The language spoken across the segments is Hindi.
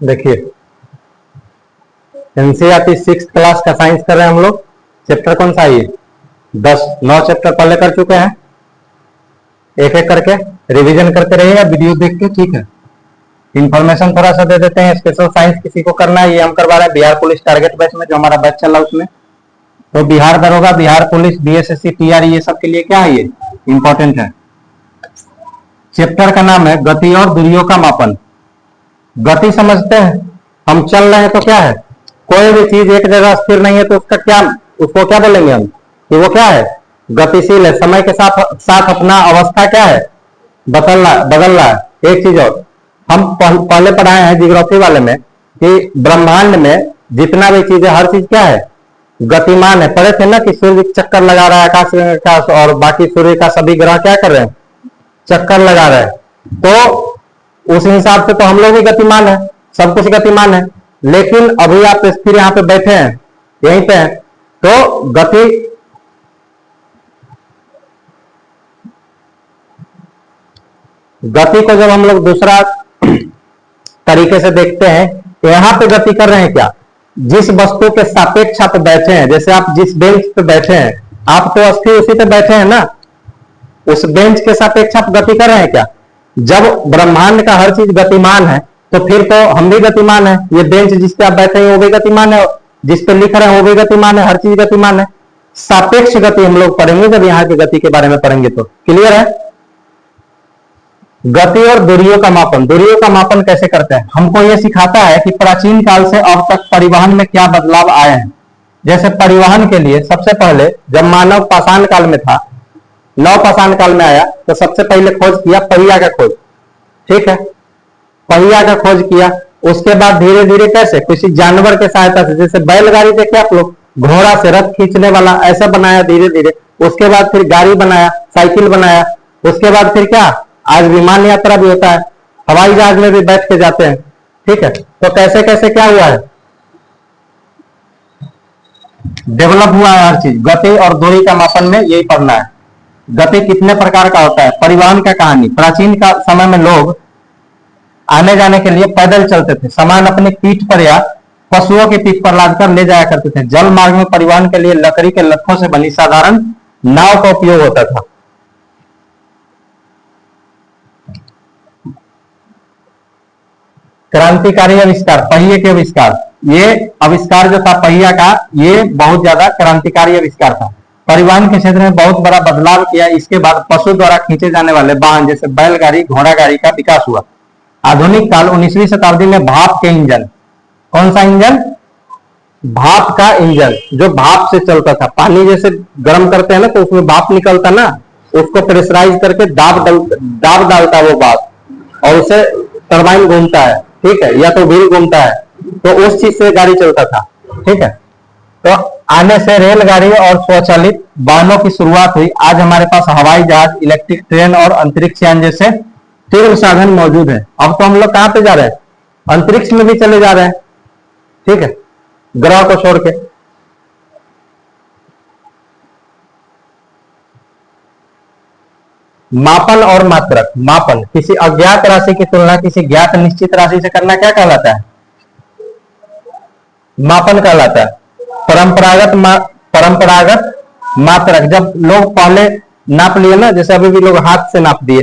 देखिए एनसीईआरटी 6th क्लास का साइंस कर रहे हैं हम लोग। चैप्टर कौन सा है ये? 9 चैप्टर पहले कर चुके हैं। एक एक करके रिवीजन करते रहिएगा वीडियो देख के, ठीक है। इंफॉर्मेशन थोड़ा सा दे देते हैं। स्पेशल साइंस किसी को करना है, ये हम करवा रहे हैं बिहार पुलिस टारगेट बैच में, जो हमारा बैच चला उसमें। तो बिहार दरोगा, बिहार पुलिस, बीएसएससी, टीआरई, ये सब के लिए क्या है, ये इंपॉर्टेंट है। चैप्टर का नाम है गति और दूरियों का मापन। गति समझते हैं, हम चल रहे हैं तो क्या है, कोई भी चीज एक जगह स्थिर नहीं है तो उसको क्या बोलेंगे हम, कि वो क्या है, गतिशील है। समय के साथ अपना अवस्था क्या है, बदल रहा है। एक चीज और हम पहले पढ़ाए हैं जियोग्राफी वाले में कि ब्रह्मांड में जितना भी चीज है, हर चीज क्या है, गतिमान है। पढ़े थे ना कि सूर्य चक्कर लगा रहा है आकाश, और बाकी सूर्य का सभी ग्रह क्या कर रहे हैं, चक्कर लगा रहे हैं। तो उस हिसाब से तो हम लोग भी गतिमान है, सब कुछ गतिमान है। लेकिन अभी आप स्थिर यहाँ पे बैठे हैं, यहीं पे हैं, तो गति को जब हम लोग दूसरा तरीके से देखते हैं, यहां पे गति कर रहे हैं क्या, जिस वस्तु के सापेक्ष आप बैठे हैं, जैसे आप जिस बेंच पे बैठे हैं, आप तो स्थिर उसी पे बैठे हैं ना, उस बेंच के सापेक्ष आप गति कर रहे हैं क्या। जब ब्रह्मांड का हर चीज गतिमान है तो फिर तो हम भी गतिमान है। ये बेंच जिस पे आप बैठे हैं वो भी गतिमान है, जिस पे लिख रहे हैं वो भी गतिमान है, हर चीज गतिमान है। सापेक्ष गति हम लोग पढ़ेंगे जब यहाँ की गति के बारे में पढ़ेंगे तो। क्लियर है। गति और दूरियों का मापन। दूरियों का मापन कैसे करते हैं, हमको यह सिखाता है कि प्राचीन काल से अब तक परिवहन में क्या बदलाव आए हैं। जैसे परिवहन के लिए सबसे पहले जब मानव पाषाण काल में था, नव पाषाण काल में आया, तो सबसे पहले खोज किया पहिया का खोज, ठीक है, पहिया का खोज किया। उसके बाद धीरे धीरे कैसे, किसी जानवर के सहायता से, जैसे बैलगाड़ी देखे आप लोग, घोड़ा से रथ खींचने वाला, ऐसा बनाया धीरे धीरे। उसके बाद फिर गाड़ी बनाया, साइकिल बनाया। उसके बाद फिर क्या, आज विमान यात्रा भी होता है, हवाई जहाज में भी बैठ के जाते हैं, ठीक है। तो कैसे कैसे क्या हुआ है, डेवलप हुआ है हर चीज। गति और दूरी का मापन में यही पढ़ना है। गति कितने प्रकार का होता है, परिवहन का कहानी। प्राचीन का समय में लोग आने जाने के लिए पैदल चलते थे, सामान अपनी पीठ पर या पशुओं की पीठ पर लादकर ले जाया करते थे। जल मार्ग में परिवहन के लिए लकड़ी के लट्ठों से बनी साधारण नाव का उपयोग होता था। क्रांतिकारी आविष्कार, पहिए के आविष्कार। ये आविष्कार जो था पहिया का, ये बहुत ज्यादा क्रांतिकारी आविष्कार था। परिवहन के क्षेत्र में बहुत बड़ा बदलाव किया। इसके बाद पशु द्वारा खींचे जाने वाले वाहन जैसे बैलगाड़ी, घोड़ा गाड़ी का विकास हुआ। आधुनिक काल 19वीं शताब्दी में भाप के इंजन। कौन सा इंजन, भाप का इंजन, जो भाप से चलता था। पानी जैसे गर्म करते हैं ना तो उसमें भाप निकलता ना, उसको प्रेशराइज करके दाब डालता वो भाप, और उसे टरबाइन घूमता है, ठीक है, या तो व्हील घूमता है, तो उस चीज से गाड़ी चलता था, ठीक है। तो आने से रेलगाड़ी और स्वचालित वाहनों की शुरुआत हुई। आज हमारे पास हवाई जहाज, इलेक्ट्रिक ट्रेन और अंतरिक्ष यान जैसे तीव्र साधन मौजूद है। अब तो हम लोग कहां पे जा रहे हैं, अंतरिक्ष में भी चले जा रहे हैं, ठीक है, ग्रह को छोड़ के। मापन और मात्रक। मापन, किसी अज्ञात राशि की तुलना किसी ज्ञात निश्चित राशि से करना क्या कहलाता है, मापन कहलाता है। परंपरागत मात्रक, जब लोग पहले नाप लिए ना, जैसे अभी भी लोग हाथ से नाप दिए,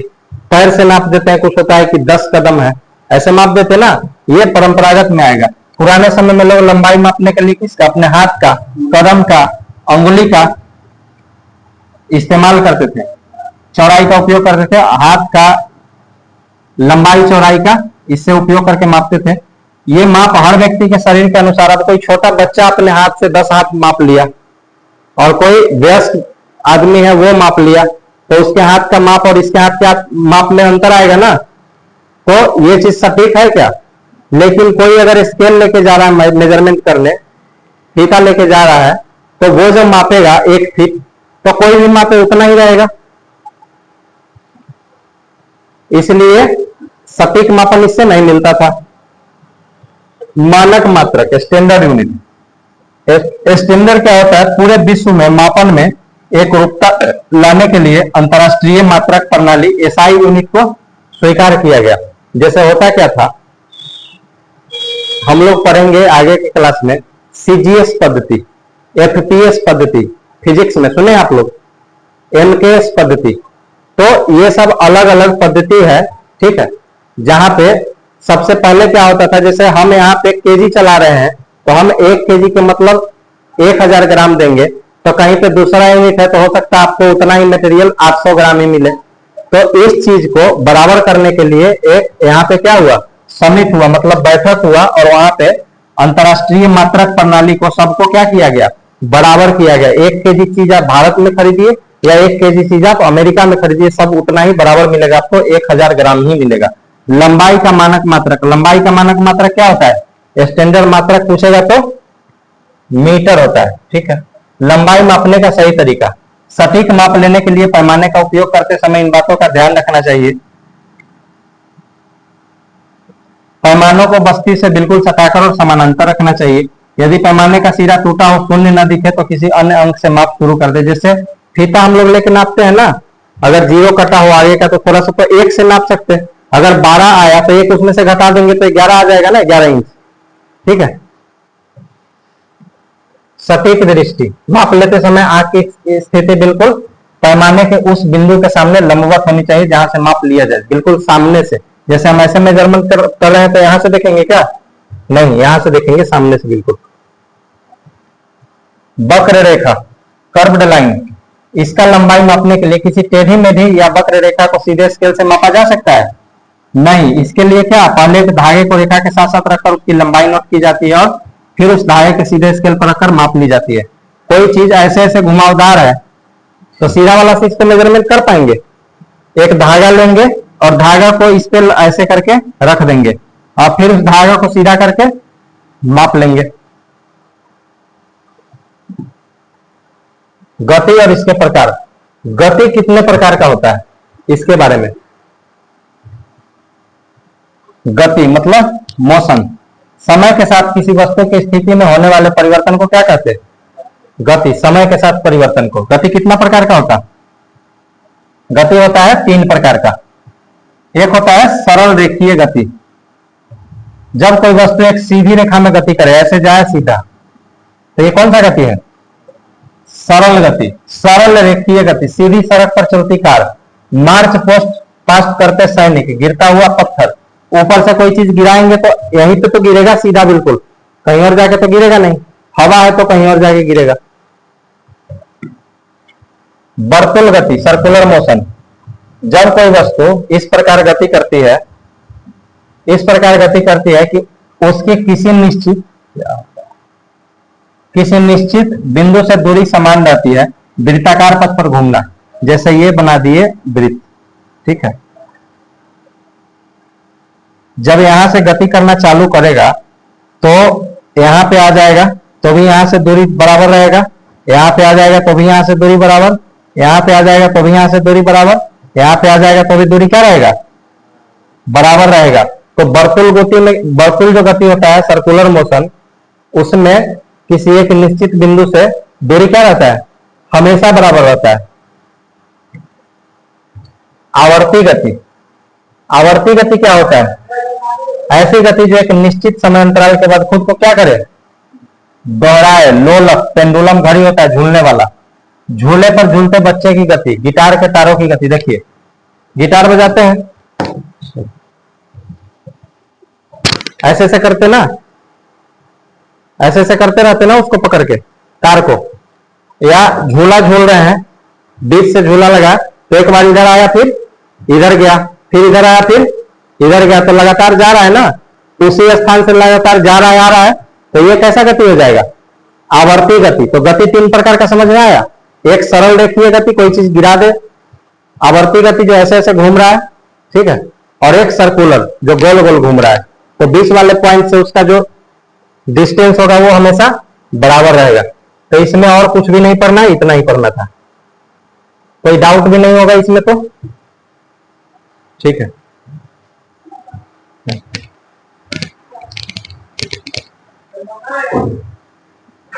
पैर से नाप देते हैं, कुछ होता है कि 10 कदम है, ऐसे माप देते ना, ये परंपरागत में आएगा। पुराने समय में लोग लंबाई मापने के लिए किसका, अपने हाथ का, कदम का, अंगुली का इस्तेमाल करते थे। चौड़ाई का उपयोग करते थे, हाथ का लंबाई चौड़ाई का, इससे उपयोग करके मापते थे। ये माप हर व्यक्ति के शरीर के अनुसार। अब कोई छोटा बच्चा अपने हाथ से 10 हाथ माप लिया, और कोई वयस्क आदमी है वो माप लिया, तो उसके हाथ का माप और इसके हाथ के माप में अंतर आएगा ना, तो ये चीज सटीक है क्या। लेकिन कोई अगर स्केल लेके जा रहा है मेजरमेंट करने, फीता लेके जा रहा है, तो वो जब मापेगा 1 फीट, तो कोई भी मापे उतना ही रहेगा। इसलिए सटीक मापन इससे नहीं मिलता था। मानक मात्रक, स्टैंडर्ड यूनिट। स्टैंडर्ड क्या होता है, पूरे विश्व में मापन में एक रूपता लाने के लिए अंतरराष्ट्रीय मात्रक प्रणाली एसआई यूनिट को स्वीकार किया गया। जैसे होता क्या था, हम लोग पढ़ेंगे आगे के क्लास में सीजीएस पद्धति, एफपीएस पद्धति, फिजिक्स में सुने आप लोग, एमकेएस पद्धति। तो ये सब अलग अलग पद्धति है, ठीक है। जहां पे सबसे पहले क्या होता था, जैसे हम यहाँ पे केजी चला रहे हैं, तो हम 1 केजी के मतलब 1000 ग्राम देंगे, तो कहीं पे दूसरा यूनिट है तो हो सकता है आपको उतना ही मटेरियल 800 ग्राम ही मिले। तो इस चीज को बराबर करने के लिए एक यहाँ पे क्या हुआ, समिट हुआ, मतलब बैठक हुआ, और वहां पे अंतरराष्ट्रीय मात्रक प्रणाली को सबको क्या किया गया, बराबर किया गया। 1 केजी चीज आप भारत में खरीदिए या 1 केजी चीज आप अमेरिका में खरीदिए, सब उतना ही बराबर मिलेगा आपको, 1000 ग्राम ही मिलेगा। लंबाई का मानक मात्रक, लंबाई का मानक मात्रक क्या होता है, स्टैंडर्ड मात्रक पूछेगा तो मीटर होता है, ठीक है। लंबाई मापने का सही तरीका, सटीक माप लेने के लिए पैमाने का उपयोग करते समय इन बातों का ध्यान रखना चाहिए। पैमानों को बस्ती से बिल्कुल सटाकर और समानांतर रखना चाहिए। यदि पैमाने का सिरा टूटा हो, शून्य न दिखे तो किसी अन्य अंक से माप शुरू कर दे। जैसे फीता हम लोग लेके नापते हैं ना, अगर 0 कटा हो आगे का तो थोड़ा सा तो 1 से नाप सकते हैं। अगर 12 आया तो 1 उसमें से घटा देंगे तो 11 आ जाएगा ना, 11 इंच, ठीक है। सटीक दृष्टि, माप लेते समय आंख की स्थिति बिल्कुल पैमाने के उस बिंदु के सामने लंबवत होनी चाहिए जहां से माप लिया जाए, बिल्कुल सामने से। जैसे हम ऐसे मेजरमेंट कर रहे हैं तो यहां से देखेंगे क्या, नहीं, यहां से देखेंगे सामने से बिल्कुल। वक्र रेखा, कर्व्ड लाइन, इसका लंबाई मापने के लिए किसी टेढ़ी मेढ़ी या वक्र रेखा को सीधे स्केल से मापा जा सकता है? नहीं। इसके लिए क्या, पहले एक धागे को रेखा के साथ साथ रखकर उसकी लंबाई नोट की जाती है और फिर उस धागे के सीधे स्केल पर रखकर माप ली जाती है। कोई चीज ऐसे ऐसे घुमावदार है तो सीधा वाला से इस पे मेजरमेंट कर पाएंगे? एक धागा लेंगे और धागा को इस पे ऐसे करके रख देंगे और फिर उस धागा को सीधा करके माप लेंगे। गति और इसके प्रकार, गति कितने प्रकार का होता है इसके बारे में। गति मतलब मोशन, समय के साथ किसी वस्तु की स्थिति में होने वाले परिवर्तन को क्या कहते हैं, गति। समय के साथ परिवर्तन को। गति कितना प्रकार का होता है, गति होता है 3 प्रकार का। एक होता है सरल रेखीय गति, जब कोई वस्तु एक सीधी रेखा में गति करे, ऐसे जाए सीधा, तो ये कौन सा गति है, सरल गति। सरल रेखीय गति, सीधी सड़क पर चलती कार, मार्च पास्ट करते सैनिक, गिरता हुआ पत्थर, ऊपर से कोई चीज गिराएंगे तो यहीं पे तो गिरेगा सीधा बिल्कुल, कहीं और जाके तो गिरेगा नहीं, हवा है तो कहीं और जाके गिरेगा। वर्तुल गति, सर्कुलर मोशन, जब कोई वस्तु इस प्रकार गति करती है, इस प्रकार गति करती है कि उसके किसी निश्चित बिंदु से दूरी समान रहती है, वृत्ताकार पथ पर घूमना। जैसे ये बना दिए वृत्त, ठीक है। जब यहां से गति करना चालू करेगा तो यहां पे आ जाएगा तो भी यहां से दूरी बराबर रहेगा, यहां पे आ जाएगा तो भी यहां से दूरी बराबर, यहां पे आ जाएगा तो भी यहां से दूरी बराबर, यहां पे आ जाएगा तो भी दूरी क्या रहेगा, बराबर रहेगा। तो वर्तुल गति में, वर्तुल जो गति होता है सर्कुलर मोशन, उसमें किसी एक निश्चित बिंदु से दूरी क्या रहता है, हमेशा बराबर रहता है। आवर्ती गति, आवर्ती गति क्या होता है, ऐसी गति जो एक निश्चित समय अंतराल के बाद खुद को क्या करे, दोहराए। लोलक, पेंडुलम घड़ी होता है झूलने वाला, झूले पर झूलते बच्चे की गति, गिटार के तारों की गति। देखिए गिटार बजाते हैं, ऐसे ऐसे करते ना, ऐसे ऐसे करते रहते ना उसको पकड़ के तार को, या झूला झूल रहे हैं, बीच से झूला लगा तो एक बार इधर आया फिर इधर गया, फिर इधर आया फिर इधर गया, तो लगातार जा रहा है ना, उसी स्थान से लगातार जा रहा है आ रहा है, तो ये कैसा गति हो जाएगा, आवर्ती गति। तो गति 3 प्रकार का समझ में आया, एक सरल रेखीय गति, कोई चीज गिरा दे, आवर्ती गति जो ऐसे ऐसे घूम रहा है, ठीक है, और एक सर्कुलर जो गोल गोल घूम रहा है। तो बीच वाले पॉइंट से उसका जो डिस्टेंस होगा वो हमेशा बराबर रहेगा। तो इसमें और कुछ भी नहीं पढ़ना, इतना ही पढ़ना था, कोई डाउट भी नहीं होगा इसमें तो, ठीक है।